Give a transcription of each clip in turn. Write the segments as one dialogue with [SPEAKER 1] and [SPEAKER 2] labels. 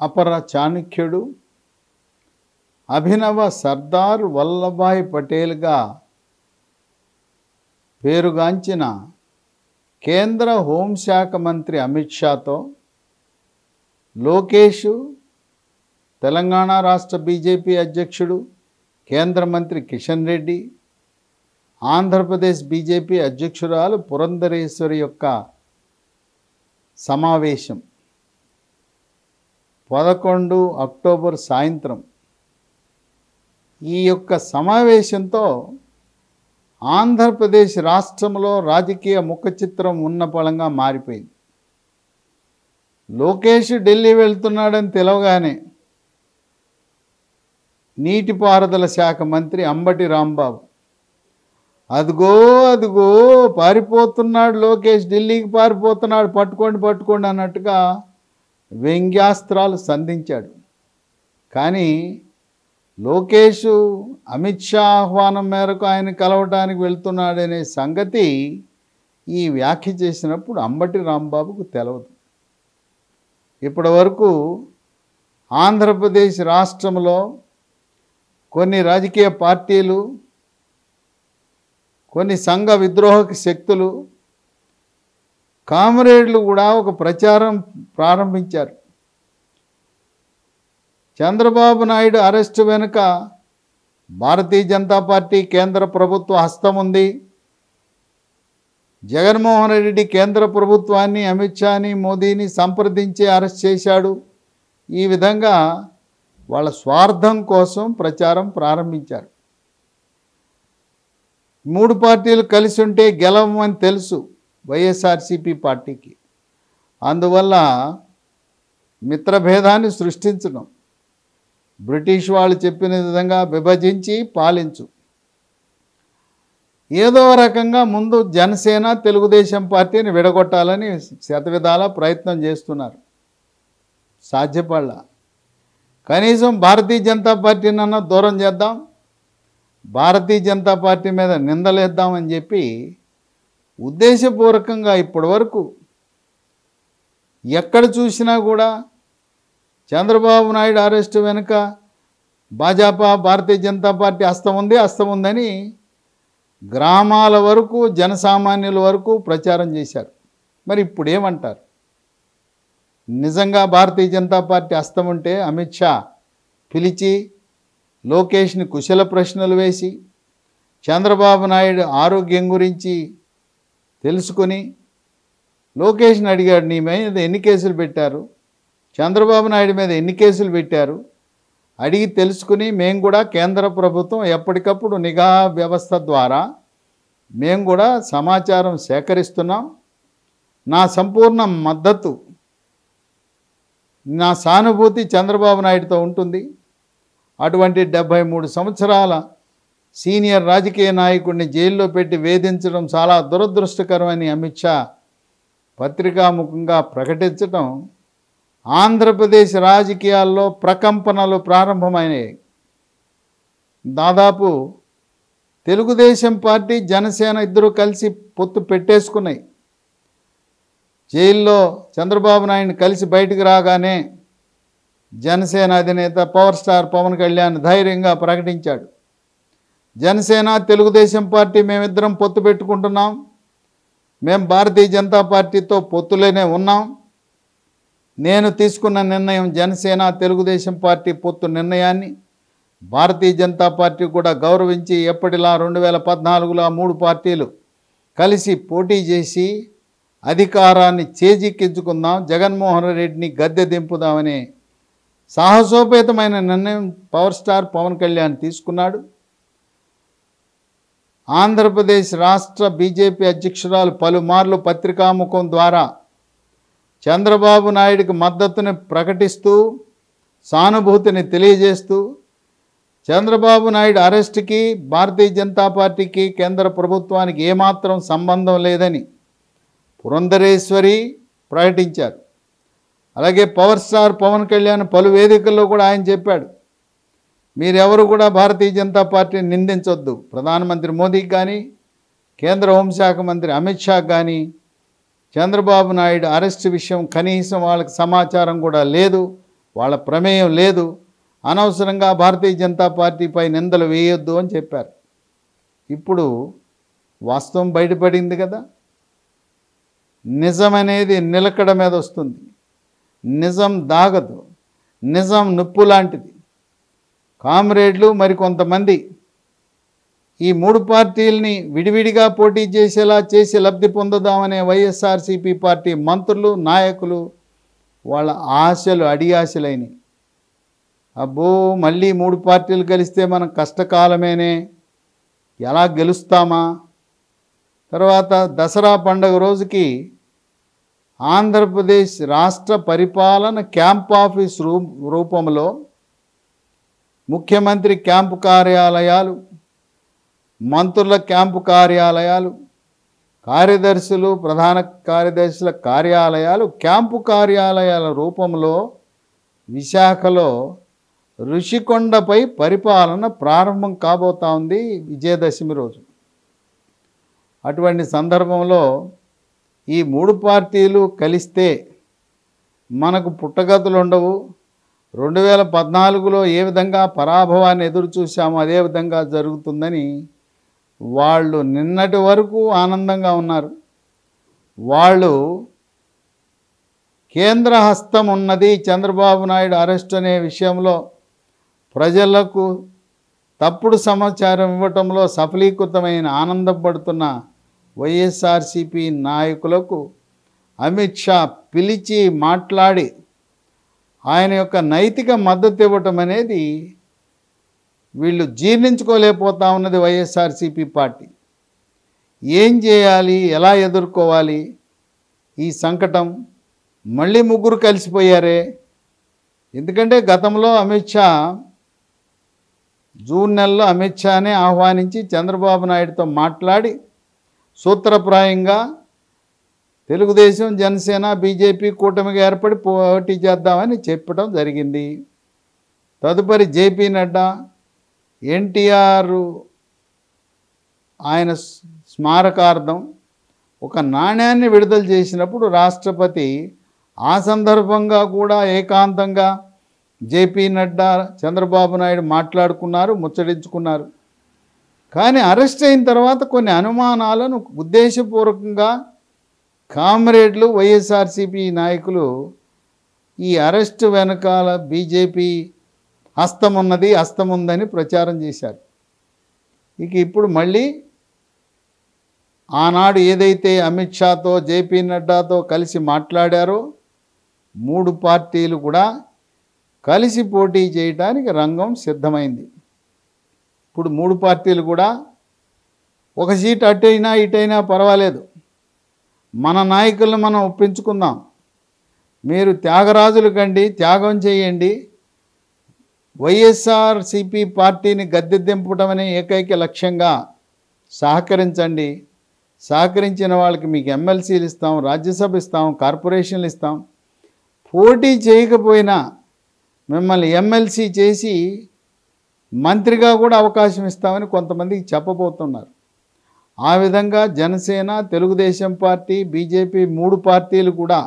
[SPEAKER 1] అపర చాణక్యుడు, అభినవ సర్దార్ వల్లభాయ్ పటేల్గా పేరుగాంచిన కేంద్ర హోంశాఖ మంత్రి అమిత్ షాతో లోకేష్, తెలంగాణ రాష్ట్ర బీజేపీ అధ్యక్షుడు కేంద్ర మంత్రి కిషన్ రెడ్డి, ఆంధ్రప్రదేశ్ బీజేపీ అధ్యక్షురాలు పురంధరేశ్వరి యొక్క సమావేశం 11 అక్టోబర్ సాయంత్రం. ఈ యొక్క సమావేశంతో ఆంధ్రప్రదేశ్ రాష్ట్రంలో రాజకీయ ముఖచిత్రం ఉన్నపళంగా మారిపోయింది. లోకేష్ ఢిల్లీ వెళ్తున్నాడని తెలవగానే నీటిపారుదల శాఖ మంత్రి అంబటి రాంబాబు అదిగో అదిగో పారిపోతున్నాడు లోకేష్, ఢిల్లీకి పారిపోతున్నాడు, పట్టుకోండి అన్నట్టుగా వ్యంగ్యాస్త్రాలు సంధించాడు. కానీ లోకేష్ అమిత్ షా ఆహ్వానం మేరకు ఆయన కలవటానికి వెళ్తున్నాడనే సంగతి ఈ వ్యాఖ్య చేసినప్పుడు అంబటి రాంబాబుకు తెలవదు. ఇప్పటి వరకు ఆంధ్రప్రదేశ్ రాష్ట్రంలో కొన్ని రాజకీయ పార్టీలు, కొన్ని సంఘ విద్రోహక శక్తులు, కామ్రేడ్లు కూడా ఒక ప్రచారం ప్రారంభించారు. చంద్రబాబు నాయుడు అరెస్టు వెనుక భారతీయ జనతా పార్టీ కేంద్ర ప్రభుత్వ హస్తం ఉంది, జగన్మోహన్ రెడ్డి కేంద్ర ప్రభుత్వాన్ని, అమిత్ షాని, మోదీని సంప్రదించి అరెస్ట్ చేశాడు. ఈ విధంగా వాళ్ళ స్వార్థం కోసం ప్రచారం ప్రారంభించారు. 3 పార్టీలు కలిసి ఉంటే గెలవమని తెలుసు వైఎస్ఆర్సీపీ పార్టీకి. అందువల్ల మిత్రభేదాన్ని సృష్టించడం, బ్రిటిష్ వాళ్ళు చెప్పిన విధంగా విభజించి పాలించు, ఏదో రకంగా ముందు జనసేన తెలుగుదేశం పార్టీని విడగొట్టాలని శతవిధాల ప్రయత్నం చేస్తున్నారు. సాధ్యపడలా. కనీసం భారతీయ జనతా పార్టీనన్నా దూరం చేద్దాం, భారతీయ జనతా పార్టీ మీద నిందలేద్దామని చెప్పి ఉద్దేశపూర్వకంగా ఇప్పటి వరకు ఎక్కడ చూసినా కూడా చంద్రబాబు నాయుడు అరెస్టు వెనుక భాజపా, భారతీయ జనతా పార్టీ హస్తం ఉందని గ్రామాల వరకు, జనసామాన్యుల వరకు ప్రచారం చేశారు. మరి ఇప్పుడు ఏమంటారు? నిజంగా భారతీయ జనతా పార్టీ హస్తం ఉంటే అమిత్ షా పిలిచి లోకేష్ని కుశల ప్రశ్నలు వేసి చంద్రబాబు నాయుడు ఆరోగ్యం గురించి తెలుసుకొని లోకేష్ని అడిగాడు, నీ మీద ఎన్ని కేసులు పెట్టారు, చంద్రబాబు నాయుడు మీద ఎన్ని కేసులు పెట్టారు అడిగి తెలుసుకుని, మేము కూడా కేంద్ర ప్రభుత్వం ఎప్పటికప్పుడు నిఘా వ్యవస్థ ద్వారా మేము కూడా సమాచారం సేకరిస్తున్నాం, నా సంపూర్ణ మద్దతు, నా సానుభూతి చంద్రబాబు నాయుడుతో ఉంటుంది. అటువంటి 73 సంవత్సరాల సీనియర్ రాజకీయ నాయకుడిని జైల్లో పెట్టి వేధించడం చాలా దురదృష్టకరమని అమిత్ షా పత్రికాముఖంగా ప్రకటించడం ఆంధ్రప్రదేశ్ రాజకీయాల్లో ప్రకంపనలు ప్రారంభమైనాయి. దాదాపు తెలుగుదేశం పార్టీ, జనసేన ఇద్దరు కలిసి పొత్తు పెట్టేసుకున్నాయి. జైల్లో చంద్రబాబు నాయుడిని కలిసి బయటికి రాగానే జనసేన అధినేత పవర్ స్టార్ పవన్ కళ్యాణ్ ధైర్యంగా ప్రకటించాడు, జనసేన తెలుగుదేశం పార్టీ మేమిద్దరం పొత్తు పెట్టుకుంటున్నాం, మేము భారతీయ జనతా పార్టీతో పొత్తులోనే ఉన్నాం, నేను తీసుకున్న నిర్ణయం జనసేన తెలుగుదేశం పార్టీ పొత్తు నిర్ణయాన్ని భారతీయ జనతా పార్టీ కూడా గౌరవించి ఎప్పటిలా 2014లో 3 పార్టీలు కలిసి పోటీ చేసి అధికారాన్ని చేజిక్కించుకుందాం, జగన్మోహన్ రెడ్డిని గద్దె దింపుదామనే సాహసోపేతమైన నిర్ణయం పవర్ స్టార్ పవన్ కళ్యాణ్ తీసుకున్నాడు. ఆంధ్రప్రదేశ్ రాష్ట్ర బీజేపీ అధ్యక్షురాలు పలుమార్లు పత్రికాముఖం ద్వారా చంద్రబాబు నాయుడికి మద్దతుని ప్రకటిస్తూ, సానుభూతిని తెలియజేస్తూ, చంద్రబాబు నాయుడు అరెస్టుకి భారతీయ జనతా పార్టీకి, కేంద్ర ప్రభుత్వానికి ఏమాత్రం సంబంధం లేదని పురంధరేశ్వరి ప్రకటించారు. అలాగే పవర్ స్టార్ పవన్ కళ్యాణ్ పలు వేదికల్లో కూడా ఆయన చెప్పాడు, మీరెవరు కూడా భారతీయ జనతా పార్టీని నిందించొద్దు, ప్రధానమంత్రి మోదీకి కానీ, కేంద్ర హోంశాఖ మంత్రి అమిత్ షాకి కానీ చంద్రబాబు నాయుడు అరెస్ట్ విషయం కనీసం వాళ్ళకి సమాచారం కూడా లేదు, వాళ్ళ ప్రమేయం లేదు, అనవసరంగా భారతీయ జనతా పార్టీపై నిందలు వేయొద్దు అని చెప్పారు. ఇప్పుడు వాస్తవం బయటపడింది కదా. నిజం అనేది నిలకడ మీద వస్తుంది. నిజం దాగదు. నిజం నిప్పు లాంటిది. కామ్రేడ్లు మరికొంతమంది ఈ 3 పార్టీల్ని విడివిడిగా పోటీ చేసేలా చేసి లబ్ధి పొందుదామనే వైఎస్ఆర్సీపీ పార్టీ మంత్రులు, నాయకులు వాళ్ళ ఆశలు అడియాశలైనవి. అబ్బో, మళ్ళీ 3 పార్టీలు కలిస్తే మనం కష్టకాలమేనే, ఎలా గెలుస్తామా? తర్వాత దసరా పండుగ రోజుకి ఆంధ్రప్రదేశ్ రాష్ట్ర పరిపాలన క్యాంప్ ఆఫీస్ రూపంలో ముఖ్యమంత్రి క్యాంపు కార్యాలయాలు, మంత్రుల క్యాంపు కార్యాలయాలు, కార్యదర్శులు, ప్రధాన కార్యదర్శుల కార్యాలయాలు క్యాంపు కార్యాలయాల రూపంలో విశాఖలో ఋషికొండపై పరిపాలన ప్రారంభం కాబోతా ఉంది విజయదశమి రోజు. అటువంటి సందర్భంలో ఈ 3 పార్టీలు కలిస్తే మనకు పుట్టగతులు ఉండవు. 2014లో ఏ విధంగా పరాభవాన్ని ఎదురు చూశామో అదే విధంగా జరుగుతుందని వాళ్ళు నిన్నటి వరకు ఆనందంగా ఉన్నారు. వాళ్ళు కేంద్ర హస్తం ఉన్నది చంద్రబాబు నాయుడు అరెస్ట్ అనే విషయంలో ప్రజలకు తప్పుడు సమాచారం ఇవ్వటంలో సఫలీకృతమైన ఆనందపడుతున్న వైఎస్ఆర్సీపీ నాయకులకు అమిత్ షా పిలిచి మాట్లాడి ఆయన యొక్క నైతిక మద్దతు ఇవ్వటం అనేది వీళ్ళు జీర్ణించుకోలేకపోతా ఉన్నది వైఎస్ఆర్సీపీ పార్టీ. ఏం చేయాలి, ఎలా ఎదుర్కోవాలి ఈ సంకటం? మళ్ళీ 3 కలిసిపోయారే. ఎందుకంటే గతంలో అమిత్ షా జూన్ నెలలో అమిత్ షానే ఆహ్వానించి చంద్రబాబు నాయుడుతో మాట్లాడి సూత్రప్రాయంగా తెలుగుదేశం, జనసేన, బీజేపీ కూటమిగా ఏర్పడి పోటీ చేద్దామని చెప్పడం జరిగింది. తదుపరి జేపీ నడ్డా, ఎన్టీఆర్ ఆయన స్మారకార్థం ఒక నాణ్యాన్ని విడుదల చేసినప్పుడు రాష్ట్రపతి ఆ సందర్భంగా కూడా ఏకాంతంగా జేపీ నడ్డా, చంద్రబాబు నాయుడు మాట్లాడుకున్నారు, ముచ్చడించుకున్నారు. కానీ అరెస్ట్ అయిన తర్వాత కొన్ని అనుమానాలను ఉద్దేశపూర్వకంగా కామ్రేడ్లు, వైఎస్ఆర్సీపీ నాయకులు ఈ అరెస్టు వెనకాల బీజేపీ హస్తం ఉందని ప్రచారం చేశారు. ఇక ఇప్పుడు మళ్ళీ ఆనాడు ఏదైతే అమిత్ షాతో, జేపీ నడ్డాతో కలిసి మాట్లాడారో 3 పార్టీలు కూడా కలిసి పోటీ చేయడానికి రంగం సిద్ధమైంది. ఇప్పుడు 3 పార్టీలు కూడా ఒక సీట్ అటైనా ఇటైనా పర్వాలేదు, మన నాయకులను మనం ఒప్పించుకుందాం, మీరు త్యాగరాజులు కండి, త్యాగం చేయండి, వైఎస్ఆర్సీపీ పార్టీని గద్దె దింపడం అనే ఏకైక లక్ష్యంగా సహకరించండి. సహకరించిన వాళ్ళకి మీకు ఎమ్మెల్సీలు ఇస్తాం, రాజ్యసభ ఇస్తాం, కార్పొరేషన్లు ఇస్తాం, పోటీ చేయకపోయినా మిమ్మల్ని ఎమ్మెల్సీ చేసి మంత్రిగా కూడా అవకాశం ఇస్తామని కొంతమందికి చెప్పబోతున్నారు. ఆ విధంగా జనసేన, తెలుగుదేశం పార్టీ, బీజేపీ 3 పార్టీలు కూడా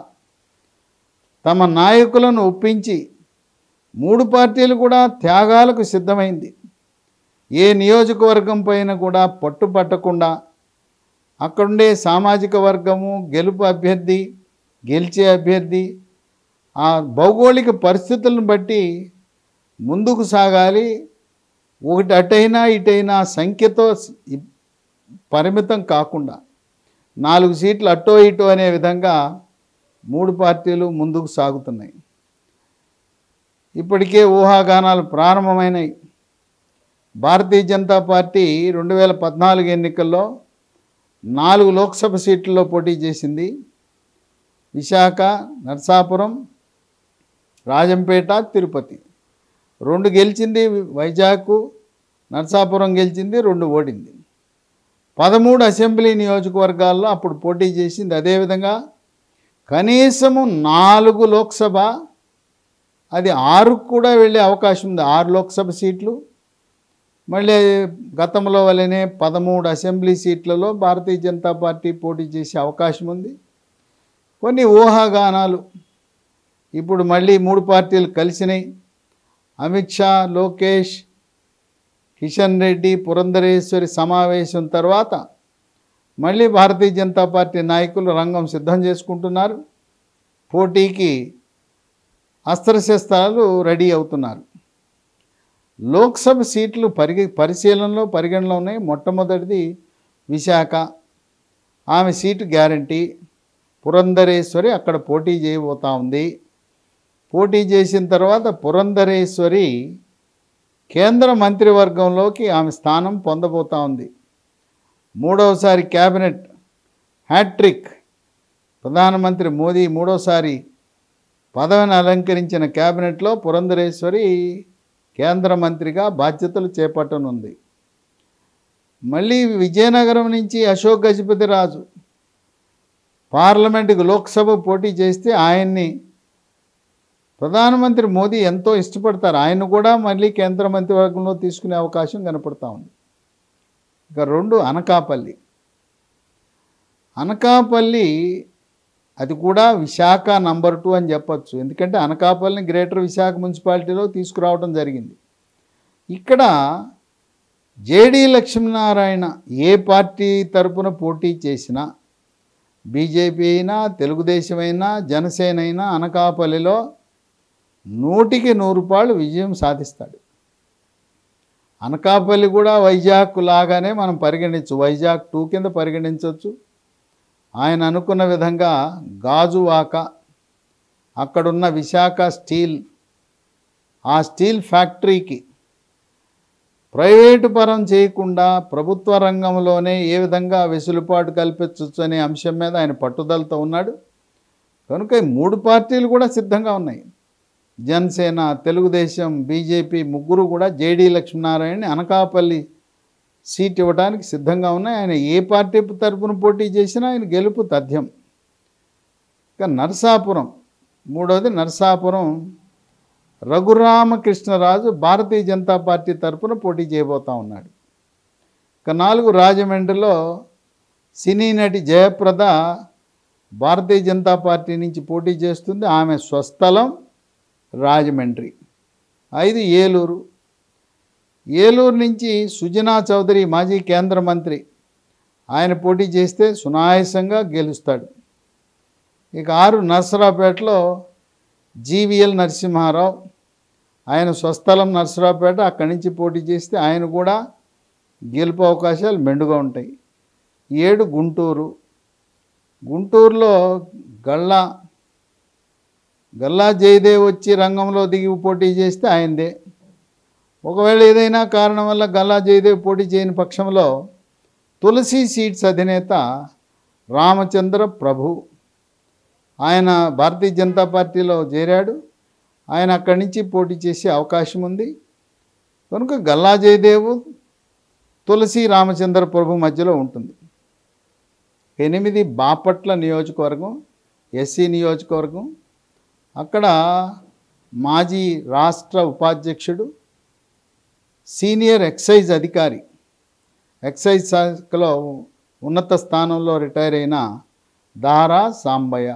[SPEAKER 1] తమ నాయకులను ఒప్పించి 3 పార్టీలు కూడా త్యాగాలకు సిద్ధమైంది. ఏ నియోజకవర్గం పైన కూడా పట్టుపట్టకుండా అక్కడుండే సామాజిక వర్గము, గెలుపు అభ్యర్థి, గెలిచే అభ్యర్థి ఆ భౌగోళిక పరిస్థితులను బట్టి ముందుకు సాగాలి. ఒకటి అటైనా ఇటైనా సంఖ్యతో పరిమితం కాకుండా 4 సీట్లు అటో ఇటో అనే విధంగా 3 పార్టీలు ముందుకు సాగుతున్నాయి. ఇప్పటికే ఊహాగానాలు ప్రారంభమైనాయి. భారతీయ జనతా పార్టీ 2014 ఎన్నికల్లో 4 లోక్సభ సీట్లలో పోటీ చేసింది. విశాఖ, నరసాపురం, రాజంపేట, తిరుపతి 2 గెలిచింది. వైజాగ్, నరసాపురం గెలిచింది, 2 ఓడింది. 13 అసెంబ్లీ నియోజకవర్గాల్లో అప్పుడు పోటీ చేసింది. అదేవిధంగా కనీసము 4 లోక్సభ, అది 6 కూడా వెళ్ళే అవకాశం ఉంది. 6 లోక్సభ సీట్లు, మళ్ళీ గతంలో వల్లనే 13 అసెంబ్లీ సీట్లలో భారతీయ జనతా పార్టీ పోటీ చేసే అవకాశం ఉంది. కొన్ని ఊహాగానాలు ఇప్పుడు మళ్ళీ 3 పార్టీలు కలిసినాయి. అమిత్ షా, లోకేష్, కిషన్ రెడ్డి, పురంధరేశ్వరి సమావేశం తర్వాత మళ్ళీ భారతీయ జనతా పార్టీ నాయకులు రంగం సిద్ధం చేసుకుంటున్నారు. పోటీకి అస్త్రశస్త్రాలు రెడీ అవుతున్నారు. లోక్సభ సీట్లు పరిగణనలో ఉన్నాయి. మొట్టమొదటిది విశాఖ, ఆమె సీటు గ్యారంటీ. పురంధరేశ్వరి అక్కడ పోటీ చేయబోతా ఉంది. పోటీ చేసిన తర్వాత పురంధరేశ్వరి కేంద్ర మంత్రివర్గంలోకి ఆమె స్థానం పొందబోతా ఉంది. 3వసారి క్యాబినెట్ హ్యాట్రిక్, ప్రధానమంత్రి మోదీ 3వసారి పదవిని అలంకరించిన క్యాబినెట్లో పురంధరేశ్వరి కేంద్ర మంత్రిగా బాధ్యతలు చేపట్టనుంది. మళ్ళీ విజయనగరం నుంచి అశోక్ గజపతిరాజు పార్లమెంటుకు లోక్సభ పోటీ చేస్తే ఆయన్ని ప్రధానమంత్రి మోదీ ఎంతో ఇష్టపడతారు. ఆయన కూడా మళ్ళీ కేంద్ర మంత్రివర్గంలో తీసుకునే అవకాశం కనపడతా ఉంది. ఇక 2 అనకాపల్లి. అనకాపల్లి అది కూడా విశాఖ నంబర్ 2 అని చెప్పచ్చు. ఎందుకంటే అనకాపల్లిని గ్రేటర్ విశాఖ మున్సిపాలిటీలో తీసుకురావడం జరిగింది. ఇక్కడ జేడీ లక్ష్మీనారాయణ ఏ పార్టీ తరపున పోటీ చేసినా, బీజేపీ అయినా, తెలుగుదేశం అయినా, జనసేన అయినా అనకాపల్లిలో 100కి 100 రూపాయలు విజయం సాధిస్తాడు. అనకాపల్లి కూడా వైజాగ్ లాగానే మనం పరిగణించు, వైజాగ్ 2 కింద పరిగణించవచ్చు. ఆయన అనుకున్న విధంగా గాజువాక, అక్కడున్న విశాఖ స్టీల్, ఆ స్టీల్ ఫ్యాక్టరీకి ప్రైవేటు పరం చేయకుండా ప్రభుత్వ రంగంలోనే ఏ విధంగా వెసులుబాటు కల్పించవచ్చు అనే అంశం మీద ఆయన పట్టుదలతో ఉన్నాడు. కనుక ఈ 3 పార్టీలు కూడా సిద్ధంగా ఉన్నాయి. జనసేన, తెలుగుదేశం, బీజేపీ ముగ్గురు కూడా జేడీ లక్ష్మీనారాయణని అనకాపల్లి సీట్ ఇవ్వడానికి సిద్ధంగా ఉన్నాయి. ఆయన ఏ పార్టీ తరపున పోటీ చేసినా ఆయన గెలుపు తథ్యం. ఇక నరసాపురం, 3వది నరసాపురం. రఘురామకృష్ణరాజు భారతీయ జనతా పార్టీ తరపున పోటీ చేయబోతా ఉన్నాడు. ఇక 4 రాజమండ్రిలో సినీ నటి జయప్రద భారతీయ జనతా పార్టీ నుంచి పోటీ చేస్తుంది. ఆమె స్వస్థలం రాజమండ్రి. 5 ఏలూరు. ఏలూరు నుంచి సుజనా చౌదరి మాజీ కేంద్ర మంత్రి, ఆయన పోటీ చేస్తే సునాయాసంగా గెలుస్తాడు. ఇక 6 నర్సరావుపేటలో జీవీఎల్ నరసింహారావు, ఆయన స్వస్థలం నర్సరావుపేట, అక్కడి నుంచి పోటీ చేస్తే ఆయన కూడా గెలుపు అవకాశాలు మెండుగా ఉంటాయి. 7 గుంటూరు. గుంటూరులో గల్లా జయదేవ్ వచ్చి రంగంలో దిగి పోటీ చేస్తే ఆయనదే. ఒకవేళ ఏదైనా కారణం వల్ల గల్లా జయదేవ్ పోటీ చేయని పక్షంలో తులసి సీట్స్ అధినేత రామచంద్ర ప్రభు, ఆయన భారతీయ జనతా పార్టీలో చేరాడు. ఆయన అక్కడి నుంచి పోటీ చేసే అవకాశం ఉంది. కనుక గల్లా జయదేవ్, తులసి రామచంద్ర ప్రభు మధ్యలో ఉంటుంది. 8 బాపట్ల నియోజకవర్గం, ఎస్సీ నియోజకవర్గం. అక్కడ మాజీ రాష్ట్ర ఉపాధ్యక్షుడు, సీనియర్ ఎక్సైజ్ అధికారి, ఎక్సైజ్ శాఖలో ఉన్నత స్థానంలో రిటైర్ అయిన దారా సాంబయ్య,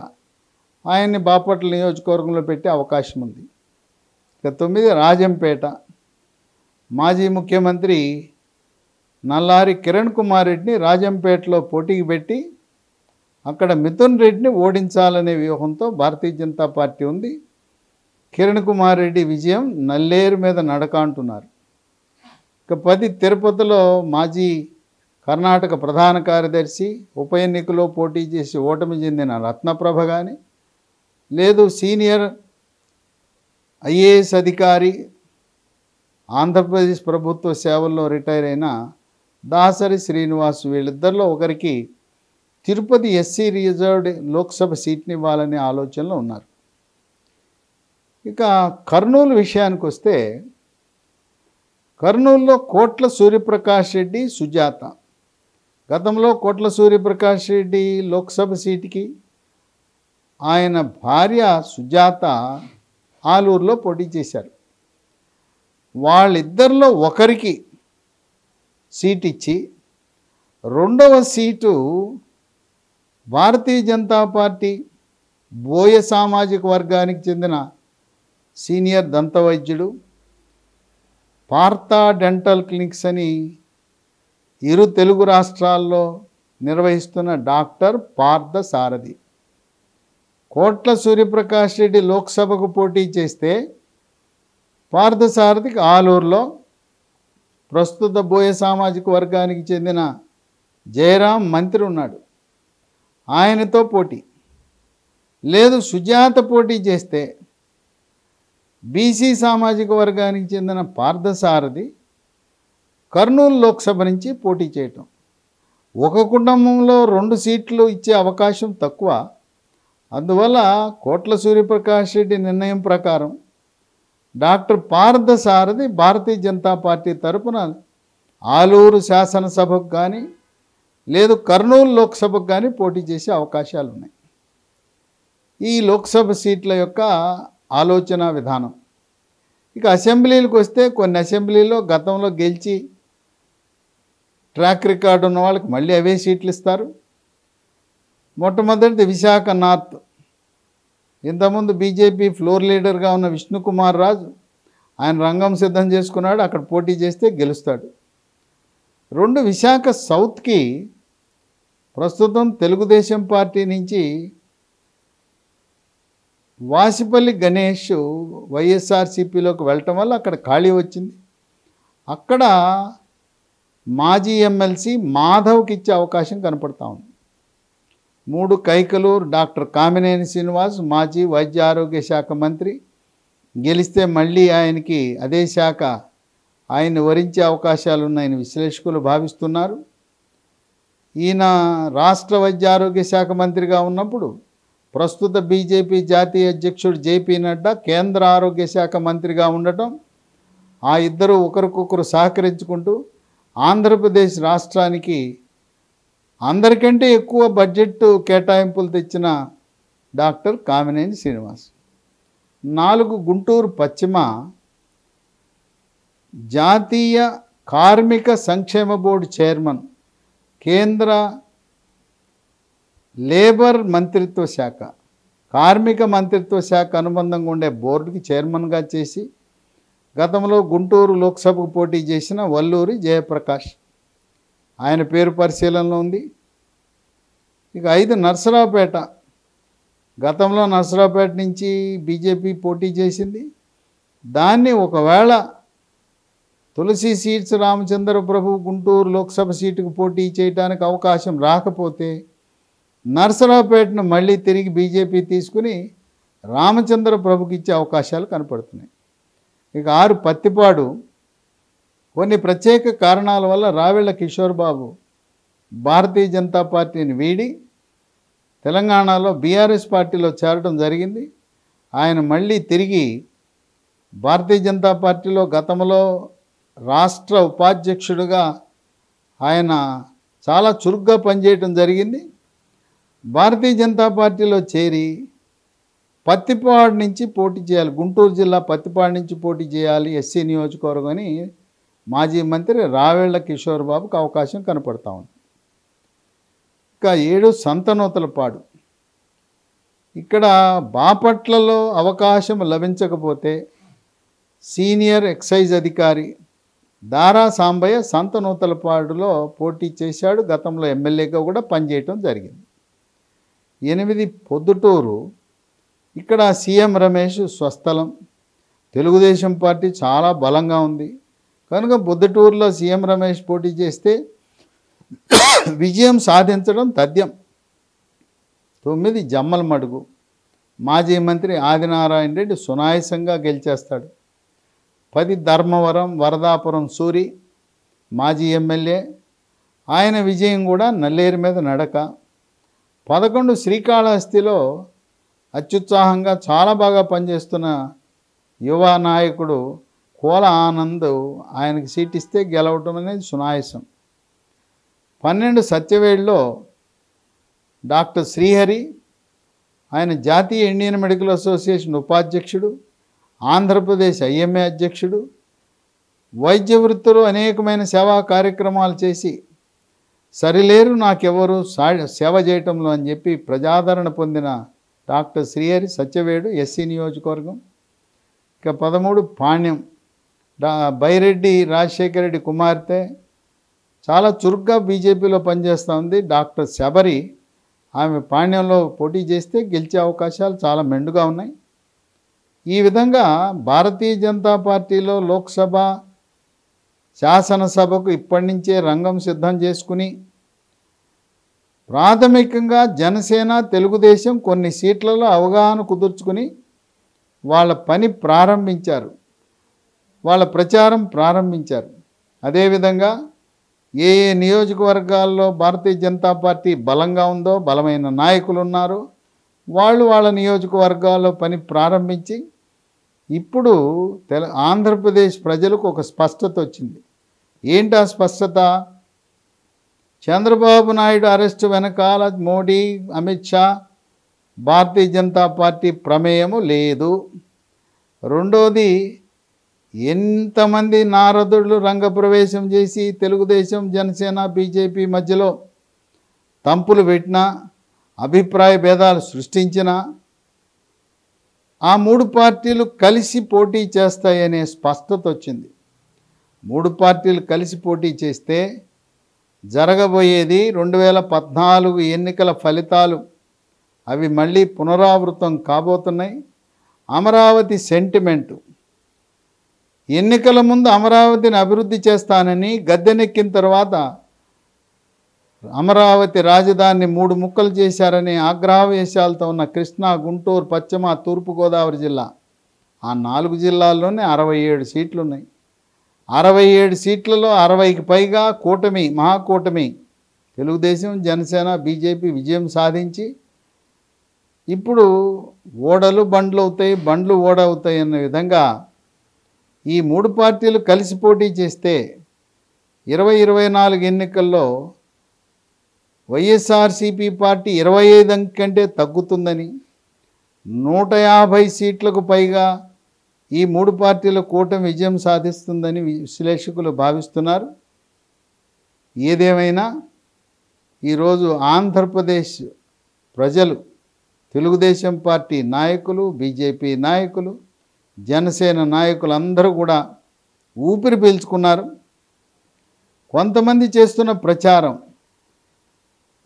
[SPEAKER 1] ఆయన్ని బాపట్ల నియోజకవర్గంలో పెట్టే అవకాశం ఉంది. ఇక 9 రాజంపేట. మాజీ ముఖ్యమంత్రి నల్లారి కిరణ్ కుమార్ రెడ్డిని రాజంపేటలో పోటీకి పెట్టి అక్కడ మిథున్ రెడ్డిని ఓడించాలనే వ్యూహంతో భారతీయ జనతా పార్టీ ఉంది. కిరణ్ కుమార్ రెడ్డి విజయం నల్లేరు మీద నడక అంటున్నారు. ఇక 10 తిరుపతిలో మాజీ కర్ణాటక ప్రధాన కార్యదర్శి, ఉప ఎన్నికలో పోటీ చేసి ఓటమి చెందిన రత్నప్రభ కానీ, లేదు సీనియర్ ఐఏఎస్ అధికారి, ఆంధ్రప్రదేశ్ ప్రభుత్వ సేవల్లో రిటైర్ అయిన దాసరి శ్రీనివాస్, వీళ్ళిద్దరిలో ఒకరికి తిరుపతి ఎస్సీ రిజర్వ్డ్ లోక్సభ సీట్ని ఇవ్వాలనే ఆలోచనలో ఉన్నారు. ఇక కర్నూలు విషయానికి వస్తే, కర్నూలులో కోట్ల సూర్యప్రకాష్ రెడ్డి, సుజాత. గతంలో కోట్ల సూర్యప్రకాష్ రెడ్డి లోక్సభ సీటుకి ఆయన భార్య సుజాత ఆలూరులో పోటీ చేశారు. వాళ్ళిద్దరిలో ఒకరికి సీట్ ఇచ్చి 2వ సీటు భారతీయ జనతా పార్టీ బోయ సామాజిక వర్గానికి చెందిన సీనియర్ దంతవైద్యుడు, పార్థా డెంటల్ క్లినిక్స్ అని ఇరు తెలుగు రాష్ట్రాల్లో నిర్వహిస్తున్న డాక్టర్ పార్థ సారథి. కోట్ల సూర్యప్రకాష్ రెడ్డి లోక్సభకు పోటీ చేస్తే పార్థసారథికి ఆలూరులో ప్రస్తుత బోయ సామాజిక వర్గానికి చెందిన జయరాం మంత్రి ఉన్నాడు, ఆయనతో పోటీ. లేదు సుజాత పోటీ చేస్తే బీసీ సామాజిక వర్గానికి చెందిన పార్థసారథి కర్నూలు లోక్సభ నుంచి పోటీ చేయటం. ఒక కుటుంబంలో 2 సీట్లు ఇచ్చే అవకాశం తక్కువ. అందువల్ల కోట్ల సూర్యప్రకాష్ రెడ్డి నిర్ణయం ప్రకారం డాక్టర్ పార్థసారథి భారతీయ జనతా పార్టీ తరపున ఆలూరు శాసనసభకు కానీ లేదు కర్నూలు లోక్సభకు కానీ పోటీ చేసే అవకాశాలు ఉన్నాయి. ఈ లోక్సభ సీట్ల యొక్క ఆలోచన విధానం. ఇక అసెంబ్లీలకు వస్తే కొన్ని అసెంబ్లీలో గతంలో గెలిచి ట్రాక్ రికార్డు ఉన్న వాళ్ళకి మళ్ళీ అవే సీట్లు ఇస్తారు. మొట్టమొదటిది విశాఖ నార్త్. ఇంతకుముందు బీజేపీ ఫ్లోర్ లీడర్గా ఉన్న విష్ణుకుమార్ రాజు ఆయన రంగం సిద్ధం చేసుకున్నాడు, అక్కడ పోటీ చేస్తే గెలుస్తాడు. 2 విశాఖ సౌత్కి ప్రస్తుతం తెలుగుదేశం పార్టీ నుంచి వాసిపల్లి గణేష్ వైఎస్ఆర్సీపీలోకి వెళ్ళటం వల్ల అక్కడ ఖాళీ వచ్చింది. అక్కడ మాజీ ఎమ్మెల్సీ మాధవ్కి ఇచ్చే అవకాశం కనపడతా ఉంది. 3 కైకలూరు డాక్టర్ కామినేని శ్రీనివాస్ మాజీ వైద్య ఆరోగ్య శాఖ మంత్రి గెలిస్తే మళ్ళీ ఆయనకి అదే శాఖ ఆయన్ని వరించే అవకాశాలున్నాయని విశ్లేషకులు భావిస్తున్నారు. ఈయన రాష్ట్ర వైద్య ఆరోగ్య శాఖ మంత్రిగా ఉన్నప్పుడు ప్రస్తుత బీజేపీ జాతీయ అధ్యక్షుడు జేపీ నడ్డా కేంద్ర ఆరోగ్య శాఖ మంత్రిగా ఉండటం, ఆ ఇద్దరు ఒకరికొకరు సహకరించుకుంటూ ఆంధ్రప్రదేశ్ రాష్ట్రానికి అందరికంటే ఎక్కువ బడ్జెట్ కేటాయింపులు తెచ్చిన డాక్టర్ కామినేని శ్రీనివాస్. 4 గుంటూరు పశ్చిమ జాతీయ కార్మిక సంక్షేమ బోర్డు చైర్మన్, కేంద్ర లేబర్ మంత్రిత్వ శాఖ కార్మిక మంత్రిత్వ శాఖ అనుబంధంగా ఉండే బోర్డుకి చైర్మన్గా చేసి గతంలో గుంటూరు లోక్సభకు పోటీ చేసిన వల్లూరి జయప్రకాష్ ఆయన పేరు పరిశీలనలో ఉంది. ఇక 5 నర్సరావుపేట. గతంలో నర్సరావుపేట నుంచి బీజేపీ పోటీ చేసింది. దాన్ని ఒకవేళ తులసి సీట్స్ రామచంద్ర ప్రభు గుంటూరు లోక్సభ సీటుకు పోటీ చేయడానికి అవకాశం రాకపోతే నర్సరావుపేటను మళ్ళీ తిరిగి బీజేపీ తీసుకుని రామచంద్ర ప్రభుకి ఇచ్చే అవకాశాలు కనపడుతున్నాయి. ఇక 6 పత్తిపాడు. కొన్ని ప్రత్యేక కారణాల వల్ల రావెళ్ల కిషోర్ బాబు భారతీయ జనతా పార్టీని వీడి తెలంగాణలో బీఆర్ఎస్ పార్టీలో చేరడం జరిగింది. ఆయన మళ్ళీ తిరిగి భారతీయ జనతా పార్టీలో గతంలో రాష్ట్ర ఉపాధ్యక్షుడిగా ఆయన చాలా చురుగ్గా పనిచేయటం జరిగింది. భారతీయ జనతా పార్టీలో చేరి పత్తిపాడు నుంచి పోటీ చేయాలి, గుంటూరు జిల్లా పత్తిపాడు నుంచి పోటీ చేయాలి ఎస్సీ నియోజకవర్గం అని మాజీ మంత్రి రావెళ్ల కిషోర్ బాబుకు అవకాశం కనపడతా ఉంది. ఇంకా 7 సంతనూతలపాడు. ఇక్కడ బాపట్లలో అవకాశం లభించకపోతే సీనియర్ ఎక్సైజ్ అధికారి దారా సాంబయ్య సంతనూతలపాడులో పోటీ చేశాడు. గతంలో ఎమ్మెల్యేగా కూడా పనిచేయటం జరిగింది. 8 పొద్దుటూరు. ఇక్కడ సీఎం రమేష్ స్వస్థలం. తెలుగుదేశం పార్టీ చాలా బలంగా ఉంది కనుక పొద్దుటూరులో సీఎం రమేష్ పోటీ చేస్తే విజయం సాధించడం తథ్యం. 9 జమ్మలమడుగు. మాజీ మంత్రి ఆదినారాయణ రెడ్డి సునాయాసంగా గెలిచేస్తాడు. 10 ధర్మవరం వరదాపురం సూరి మాజీ ఎమ్మెల్యే, ఆయన విజయం కూడా నల్లేరు మీద నడక. 11 శ్రీకాళహస్తిలో అత్యుత్సాహంగా చాలా బాగా పనిచేస్తున్న యువ నాయకుడు కోల ఆనంద్, ఆయనకి సీట్ ఇస్తే గెలవటం అనేది సునాయాసం. 12 సత్యవేడులో డాక్టర్ శ్రీహరి, ఆయన జాతీయ ఇండియన్ మెడికల్ అసోసియేషన్ ఉపాధ్యక్షుడు, ఆంధ్రప్రదేశ్ ఐఎంఏ అధ్యక్షుడు, వైద్య వృత్తిలో అనేకమైన సేవా కార్యక్రమాలు చేసి సరిలేరు నాకెవరు సేవ చేయటంలో అని చెప్పి ప్రజాదరణ పొందిన డాక్టర్ శ్రీహరి సత్యవేడు ఎస్సీ నియోజకవర్గం. ఇక 13 పాణ్యం బైరెడ్డి రాజశేఖర రెడ్డి కుమార్తె, చాలా చురుగ్గా బీజేపీలో పనిచేస్తూ ఉంది, డాక్టర్ శబరి. ఆమె పాణ్యంలో పోటీ చేస్తే గెలిచే అవకాశాలు చాలా మెండుగా ఉన్నాయి. ఈ విధంగా భారతీయ జనతా పార్టీలో లోక్సభ శాసనసభకు ఇప్పటి నుంచే రంగం సిద్ధం చేసుకుని ప్రాథమికంగా జనసేన తెలుగుదేశం కొన్ని సీట్లలో అవగాహన కుదుర్చుకుని వాళ్ళ పని ప్రారంభించారు, వాళ్ళ ప్రచారం ప్రారంభించారు. అదేవిధంగా ఏ ఏ నియోజకవర్గాల్లో భారతీయ జనతా పార్టీ బలంగా ఉందో, బలమైన నాయకులు ఉన్నారో వాళ్ళు వాళ్ళ నియోజకవర్గాల్లో పని ప్రారంభించి ఇప్పుడు ఆంధ్రప్రదేశ్ ప్రజలకు ఒక స్పష్టత వచ్చింది. ఏంటి ఆ స్పష్టత? చంద్రబాబు నాయుడు అరెస్టు వెనకాల మోడీ, అమిత్ షా, భారతీయ జనతా పార్టీ ప్రమేయము లేదు. రెండోది, ఎంతమంది నారదుళ్ళు రంగప్రవేశం చేసి తెలుగుదేశం, జనసేన, బీజేపీ మధ్యలో తంపులు పెట్టినా, అభిప్రాయ భేదాలు సృష్టించినా ఆ 3 పార్టీలు కలిసి పోటీ చేస్తాయనే స్పష్టత వచ్చింది. 3 పార్టీలు కలిసి పోటీ చేస్తే జరగబోయేది 2014 ఎన్నికల ఫలితాలు అవి మళ్ళీ పునరావృతం కాబోతున్నాయి. అమరావతి సెంటిమెంటు, ఎన్నికల ముందు అమరావతిని అభివృద్ధి చేస్తానని గద్దెనెక్కిన తర్వాత అమరావతి రాజధానిని 3 ముక్కలు చేశారని ఆగ్రహవేశాలతో ఉన్న కృష్ణా, గుంటూరు, పశ్చిమ, తూర్పుగోదావరి జిల్లా, ఆ 4 జిల్లాల్లోనే 67 సీట్లు ఉన్నాయి. 67 సీట్లలో 60కి పైగా కూటమి, మహాకూటమి తెలుగుదేశం, జనసేన, బీజేపీ విజయం సాధించి ఇప్పుడు ఓడలు బండ్లు అవుతాయి, బండ్లు ఓడ అవుతాయి అన్న విధంగా ఈ 3 పార్టీలు కలిసి పోటీ చేస్తే 2024 ఎన్నికల్లో వైఎస్ఆర్సీపీ పార్టీ 25 కంటే తగ్గుతుందని, 150 సీట్లకు పైగా ఈ 3 పార్టీల కూటమి విజయం సాధిస్తుందని విశ్లేషకులు భావిస్తున్నారు. ఏదేమైనా ఈరోజు ఆంధ్రప్రదేశ్ ప్రజలు, తెలుగుదేశం పార్టీ నాయకులు, బీజేపీ నాయకులు, జనసేన నాయకులు అందరూ కూడా ఊపిరి పీల్చుకున్నారు. కొంతమంది చేస్తున్న ప్రచారం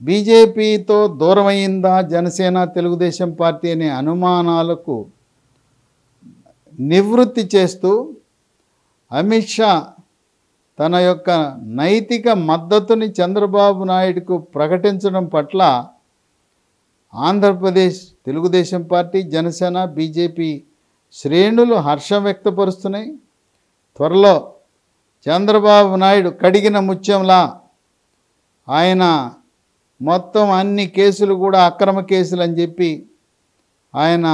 [SPEAKER 1] బీజేపీతో దూరమైందా జనసేన, తెలుగుదేశం పార్టీ అనే అనుమానాలకు నివృత్తి చేస్తూ అమిత్ షా తన యొక్క నైతిక మద్దతుని చంద్రబాబు నాయుడుకు ప్రకటించడం పట్ల ఆంధ్రప్రదేశ్ తెలుగుదేశం పార్టీ, జనసేన, బీజేపీ శ్రేణులు హర్షం వ్యక్తపరుస్తున్నాయి. త్వరలో చంద్రబాబు నాయుడు కడిగిన ముత్యంలా ఆయన మొత్తం అన్ని కేసులు కూడా అక్రమ కేసులు అని చెప్పి ఆయన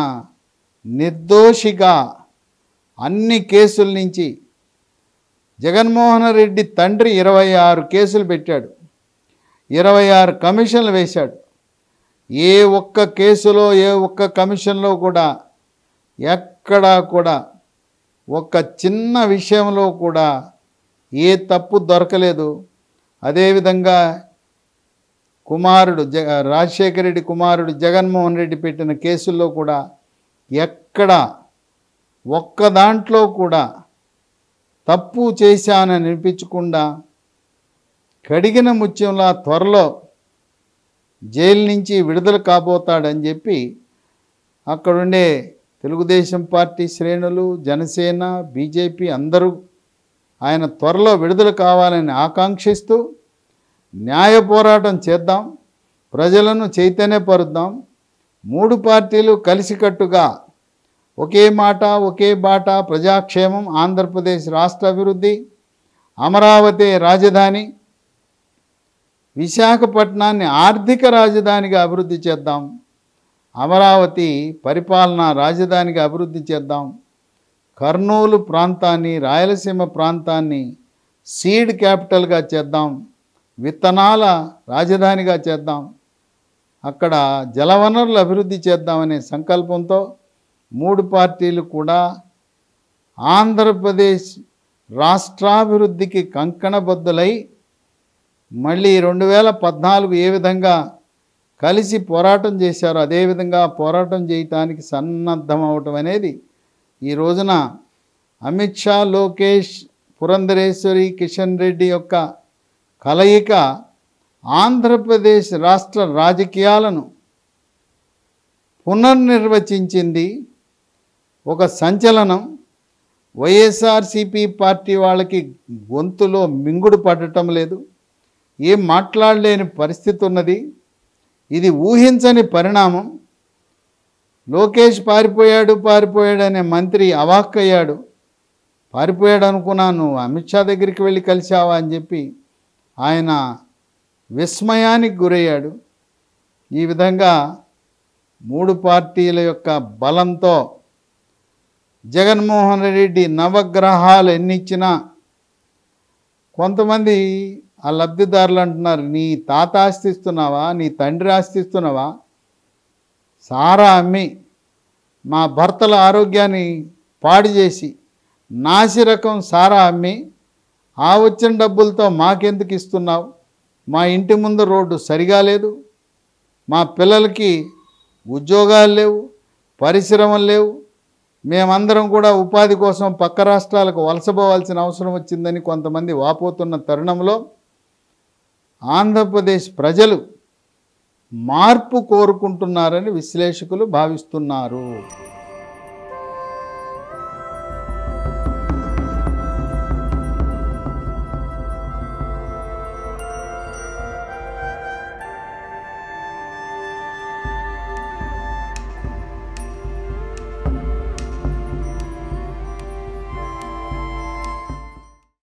[SPEAKER 1] నిర్దోషిగా అన్ని కేసుల నుంచి, జగన్మోహన్ రెడ్డి తండ్రి 26 కేసులు పెట్టాడు, 26 కమిషన్లు వేశాడు. ఏ ఒక్క కేసులో, ఏ ఒక్క కమిషన్లో కూడా ఎక్కడా కూడా ఒక్క చిన్న విషయంలో కూడా ఏ తప్పు దొరకలేదు. అదేవిధంగా కుమారుడు రాజశేఖర రెడ్డి కుమారుడు జగన్మోహన్ రెడ్డి పెట్టిన కేసుల్లో కూడా ఎక్కడ ఒక్క దాంట్లో కూడా తప్పు చేశానని అనిపించకుండా కడిగిన ముత్యంలా త్వరలో జైలు నుంచి విడుదల కాబోతాడని చెప్పి అక్కడుండే తెలుగుదేశం పార్టీ శ్రేణులు, జనసేన, బీజేపీ అందరూ ఆయన త్వరలో విడుదల కావాలని ఆకాంక్షిస్తూ న్యాయ పోరాటం చేద్దాం, ప్రజలను చైతన్యపరుద్దాం. 3 పార్టీలు కలిసికట్టుగా ఒకే మాట, ఒకే బాట, ప్రజాక్షేమం, ఆంధ్రప్రదేశ్ రాష్ట్ర అభివృద్ధి, అమరావతి రాజధాని, విశాఖపట్నాన్ని ఆర్థిక రాజధానిగా అభివృద్ధి చేద్దాం, అమరావతి పరిపాలనా రాజధానిగా అభివృద్ధి చేద్దాం, కర్నూలు ప్రాంతాన్ని, రాయలసీమ ప్రాంతాన్ని సీడ్ క్యాపిటల్గా చేద్దాం, విత్తనాల రాజధానిగా చేద్దాం, అక్కడ జలవనరులు అభివృద్ధి చేద్దామనే సంకల్పంతో 3 పార్టీలు కూడా ఆంధ్రప్రదేశ్ రాష్ట్రాభివృద్ధికి కంకణబద్ధులై మళ్ళీ 2014 ఏ విధంగా కలిసి పోరాటం చేశారు. అదేవిధంగా పోరాటం చేయటానికి సన్నద్ధం అవటం అనేది ఈ రోజున అమిత్ షా, లోకేష్, పురంధరేశ్వరి, కిషన్ రెడ్డి యొక్క కలయిక ఆంధ్రప్రదేశ్ రాష్ట్ర రాజకీయాలను పునర్నిర్వచించింది. ఒక సంచలనం. వైఎస్ఆర్సీపీ పార్టీ వాళ్ళకి గొంతులో మింగుడు పడటం లేదు, ఏం మాట్లాడలేని పరిస్థితి ఉన్నది. ఇది ఊహించని పరిణామం. లోకేష్ పారిపోయాడు అనే మంత్రి అవాక్కయ్యాడు. పారిపోయాడు అనుకున్నాను, అమిత్ షా దగ్గరికి వెళ్ళి కలిశావా అని చెప్పి ఆయన విస్మయానికి గురయ్యాడు. ఈ విధంగా మూడు పార్టీల యొక్క బలంతో జగన్మోహన్ రెడ్డి నవగ్రహాలు ఎన్నిచ్చినా కొంతమంది ఆ లబ్ధిదారులు అంటున్నారు, నీ తాత ఆస్తి ఇస్తున్నావా, నీ తండ్రి ఆస్తి ఇస్తున్నావా, సారా అమ్మి మా భర్తల ఆరోగ్యాన్ని పాడు చేసి నాసిరకం సారా అమ్మి ఆ వచ్చిన డబ్బులతో మాకెందుకు ఇస్తున్నావు, మా ఇంటి ముందు రోడ్డు సరిగా లేదు, మా పిల్లలకి ఉద్యోగాలు లేవు, పరిశ్రమలు లేవు, మేమందరం కూడా ఉపాధి కోసం పక్క రాష్ట్రాలకు వలసపోవాల్సిన అవసరం వచ్చిందని కొంతమంది వాపోతున్న తరుణంలో ఆంధ్రప్రదేశ్ ప్రజలు మార్పు కోరుకుంటున్నారని విశ్లేషకులు భావిస్తున్నారు.